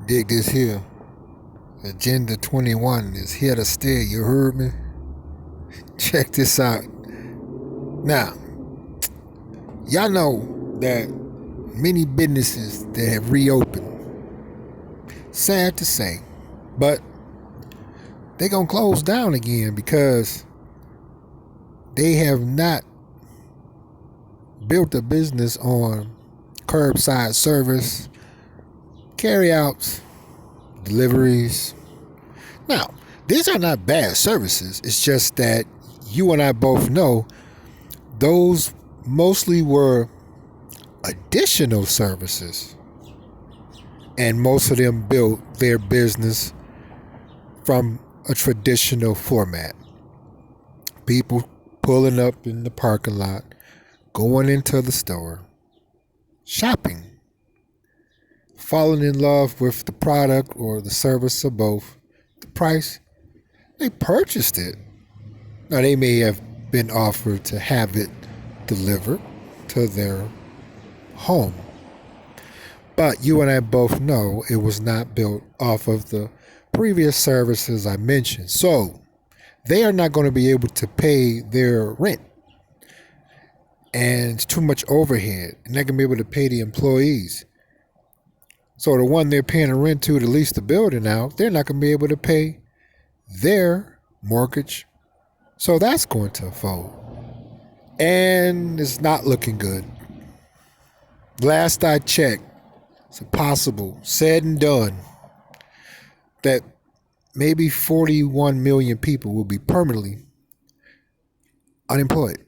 Dig this here. Agenda 21 is here to stay, you heard me? Check this out. Now, y'all know that many businesses that have reopened, sad to say, but they gonna close down again because they have not built a business on curbside service, carryouts, deliveries. Now, these are not bad services. It's just that you and I both know those mostly were additional services. And most of them built their business from a traditional format. People pulling up in the parking lot, going into the store, shopping, falling in love with the product or the service or both, the price, they purchased it. Now, they may have been offered to have it delivered to their home. But you and I both know it was not built off of the previous services I mentioned. So they are not going to be able to pay their rent. And it's too much overhead. And they're going to be able to pay the employees. So the one they're paying the rent to lease the building out, they're not going to be able to pay their mortgage. So that's going to fold. And it's not looking good. Last I checked, it's possible, said and done, that maybe 41 million people will be permanently unemployed.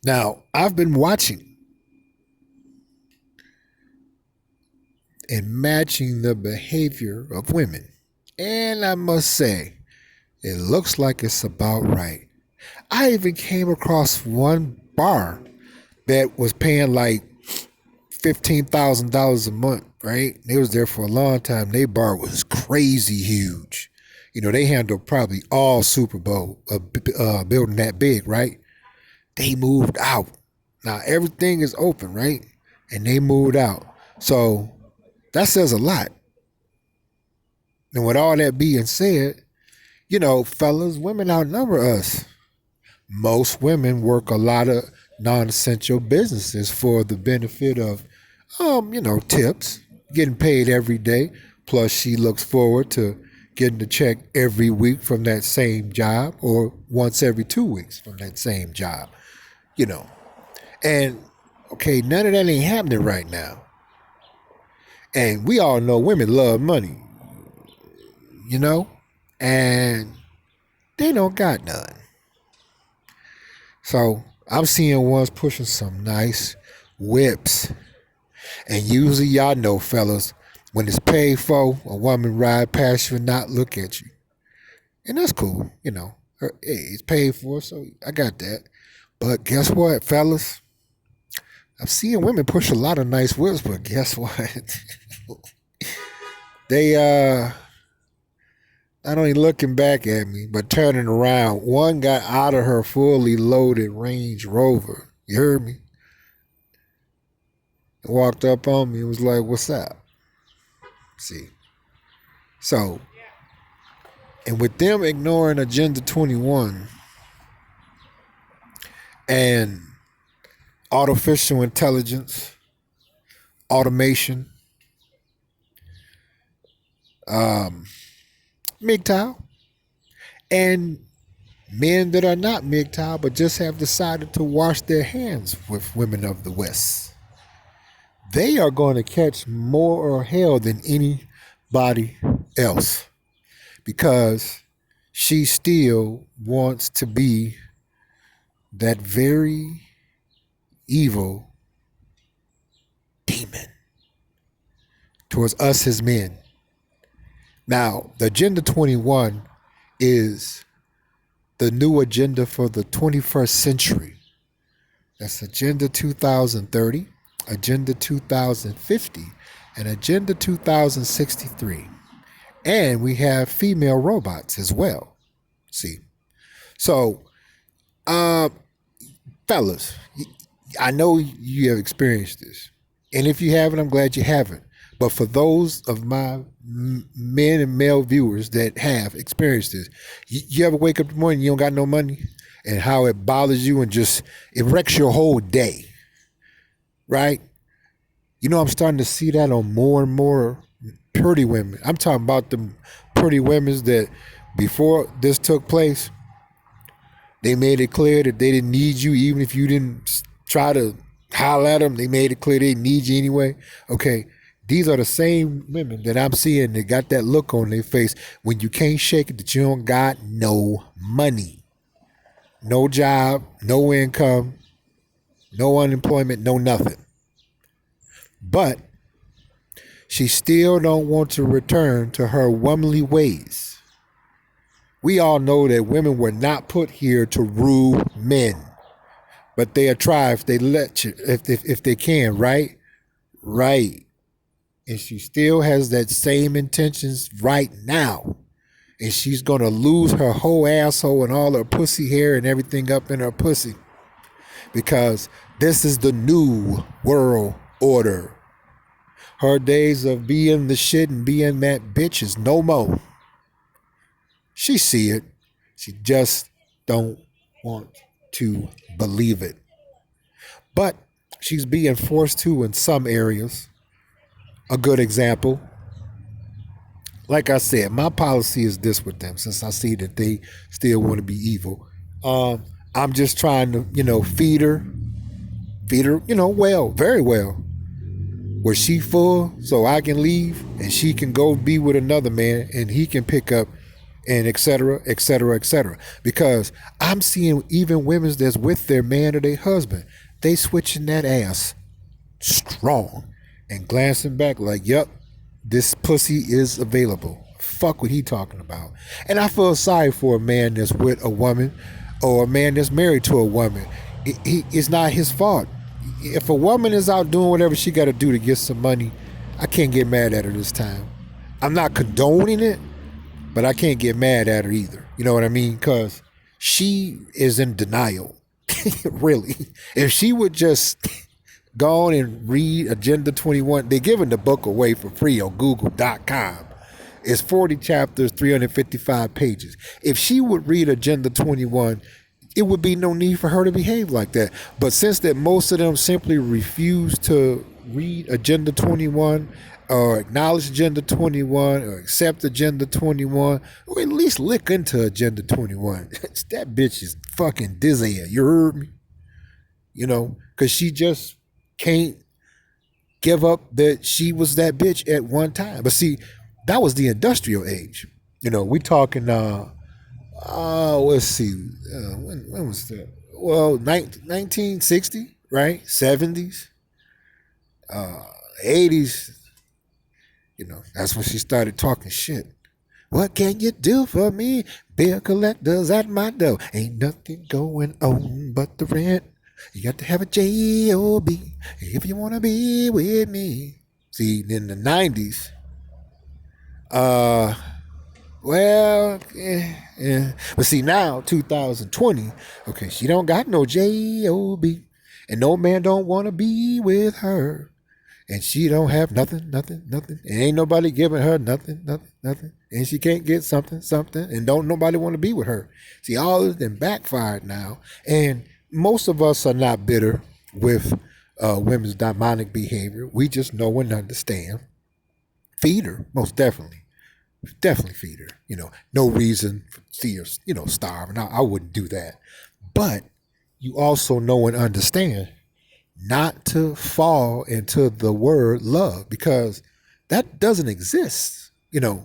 Now, I've been watching and matching the behavior of women. And I must say, it looks like it's about right. I even came across one bar that was paying like $15,000 a month, right? They was there for a long time. Their bar was crazy huge. You know, they handled probably all Super Bowl, building that big, right? They moved out. Now everything is open, right? And they moved out. So that says a lot. And with all that being said, you know, fellas, women outnumber us. Most women work a lot of non-essential businesses for the benefit of, tips, getting paid every day. Plus, she looks forward to getting a check every week from that same job or once every 2 weeks from that same job, you know. And, okay, none of that ain't happening right now. And we all know women love money, you know, and they don't got none. So I'm seeing ones pushing some nice whips. And usually y'all know, fellas, when it's paid for, a woman ride past you and not look at you. And that's cool, you know. Hey, it's paid for, so I got that. But guess what, fellas? I'm seeing women push a lot of nice whips, but guess what? They not only looking back at me, but turning around. One got out of her fully loaded Range Rover. You heard me? And walked up on me and was like, "What's up?" See? So, and with them ignoring Agenda 21 and artificial intelligence, automation, MGTOW, and men that are not MGTOW but just have decided to wash their hands with women of the West. They are going to catch more hell than anybody else because she still wants to be that very evil demon towards us as men. Now, the Agenda 21 is the new agenda for the 21st century. That's Agenda 2030, Agenda 2050, and Agenda 2063. And we have female robots as well. See? So, fellas, I know you have experienced this. And if you haven't, I'm glad you haven't. But for those of my men and male viewers that have experienced this, you ever wake up in the morning and you don't got no money, and how it bothers you and just it wrecks your whole day, right? You know, I'm starting to see that on more and more pretty women. I'm talking about the pretty women that before this took place, they made it clear that they didn't need you, even if you didn't try to holler at them. They made it clear they need you anyway. Okay, these are the same women that I'm seeing that got that look on their face when you can't shake it, that you don't got no money, no job, no income, no unemployment, no nothing. But she still don't want to return to her womanly ways. We all know that women were not put here to rule men, but they'll try if they let you, if they can, right? Right. And she still has that same intentions right now. And she's going to lose her whole asshole and all her pussy hair and everything up in her pussy. Because this is the new world order. Her days of being the shit and being that bitch is no more. She see it. She just don't want to believe it. But she's being forced to in some areas. A good example, like I said, my policy is this with them, since I see that they still want to be evil. I'm just trying to, feed her, well, very well. Where she full, so I can leave and she can go be with another man and he can pick up and et cetera, et cetera, et cetera. Because I'm seeing even women that's with their man or their husband, they switching that ass strong and glancing back like, yep, this pussy is available. Fuck what he talking about. And I feel sorry for a man that's with a woman or a man that's married to a woman. It's not his fault. If a woman is out doing whatever she got to do to get some money, I can't get mad at her this time. I'm not condoning it, but I can't get mad at her either. You know what I mean? Because she is in denial. Really. If she would just go on and read Agenda 21, they're giving the book away for free on google.com. It's 40 chapters, 355 pages. If she would read Agenda 21, it would be no need for her to behave like that. But since that most of them simply refuse to read Agenda 21 or acknowledge Agenda 21 or accept Agenda 21 or at least look into Agenda 21, that bitch is fucking dizzy. You heard me? Because she just can't give up that she was that bitch at one time. But see, that was the industrial age. We talking let's see. When was that? Well, 1960, right? 70s, 80s. That's when she started talking shit. What can you do for me? Bill collectors at my door. Ain't nothing going on but the rent. You got to have a J-O-B if you want to be with me. See, in the 90s, well, yeah. But see, now, 2020, okay, she don't got no J-O-B, and no man don't want to be with her, and she don't have nothing, and ain't nobody giving her nothing, and she can't get something, and don't nobody want to be with her. See, all of them backfired now, and most of us are not bitter with women's demonic behavior. We just know and understand. Feed her, most definitely. Definitely feed her. No reason to see her, starve. And I wouldn't do that. But you also know and understand not to fall into the word love, because that doesn't exist. A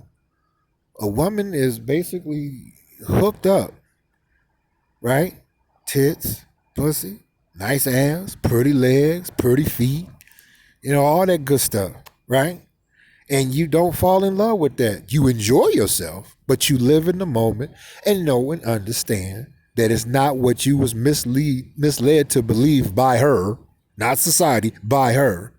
woman is basically hooked up, right? Tits, pussy, nice ass, pretty legs, pretty feet, all that good stuff, right? And you don't fall in love with that. You enjoy yourself, but you live in the moment and know and understand that it's not what you was misled to believe by her, not society, by her.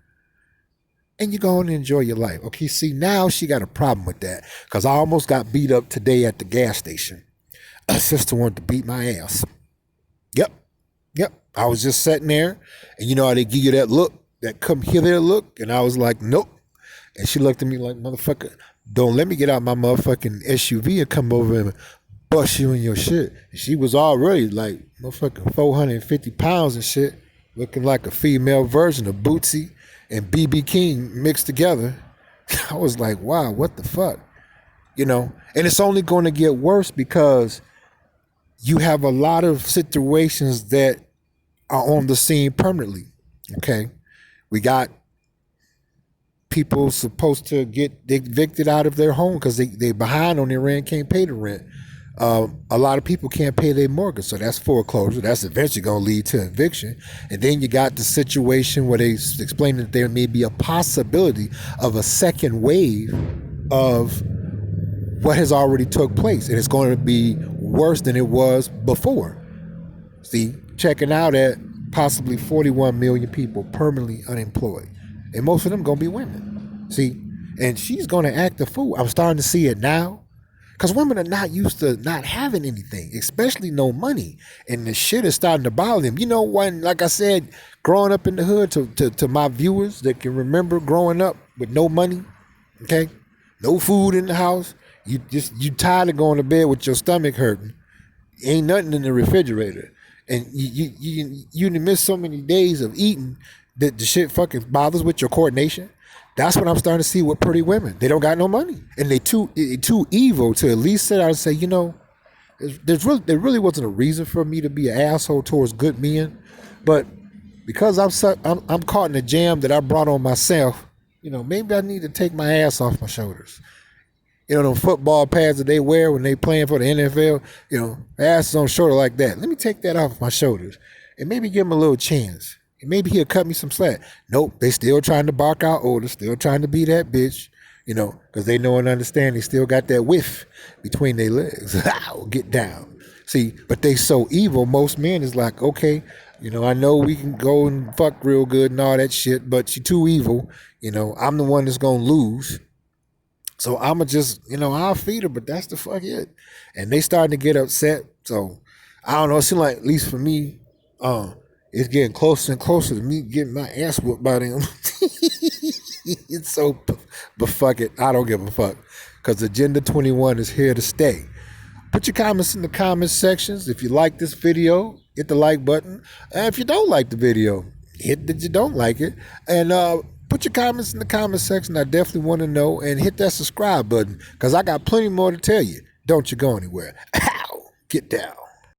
And you go and enjoy your life. Okay, see, now she got a problem with that, because I almost got beat up today at the gas station. A sister wanted to beat my ass. Yep. I was just sitting there, and you know how they give you that look, that come here there look, and I was like, nope. And she looked at me like, motherfucker, don't let me get out my motherfucking SUV and come over and bust you in your shit. And she was already like motherfucking 450 pounds and shit, looking like a female version of Bootsy and BB King mixed together. I was like, wow, what the fuck? You know, and it's only going to get worse because you have a lot of situations that are on the scene permanently. Okay. We got people supposed to get evicted out of their home because they behind on their rent, can't pay the rent. A lot of people can't pay their mortgage, so that's foreclosure. That's eventually going to lead to eviction. And then you got the situation where they explain that there may be a possibility of a second wave of what has already took place, and it's going to be worse than it was before. See, checking out at possibly 41 million people permanently unemployed, and most of them going to be women. See, and she's going to act a fool. I'm starting to see it now, because women are not used to not having anything, especially no money, and the shit is starting to bother them. You know, when, like I said, growing up in the hood, to my viewers that can remember growing up with no money, okay, no food in the house. You tired of going to bed with your stomach hurting. Ain't nothing in the refrigerator, and you miss so many days of eating that the shit fucking bothers with your coordination. That's what I'm starting to see with pretty women. They don't got no money, and they too evil to at least sit out and say, you know, there really wasn't a reason for me to be an asshole towards good men, but because I'm caught in a jam that I brought on myself, you know, maybe I need to take my ass off my shoulders. You know, them football pads that they wear when they playing for the NFL, you know, asses on shoulder like that. Let me take that off my shoulders and maybe give him a little chance. And maybe he'll cut me some slack. Nope, they still trying to bark out orders, still trying to be that bitch, you know, because they know and understand they still got that whiff between their legs. Get down. See, but they so evil, most men is like, okay, you know, I know we can go and fuck real good and all that shit, but she too evil. You know, I'm the one that's going to lose. So I'ma just, you know, I'll feed her, but that's the fuck it. And they starting to get upset. So I don't know. It seems like, at least for me, it's getting closer and closer to me getting my ass whooped by them. It's so, but fuck it. I don't give a fuck. Because Agenda 21 is here to stay. Put your comments in the comments sections. If you like this video, hit the like button. And if you don't like the video, hit that you don't like it. And put your comments in the comment section. I definitely want to know. And hit that subscribe button, because I got plenty more to tell you. Don't you go anywhere. Ow! Get down.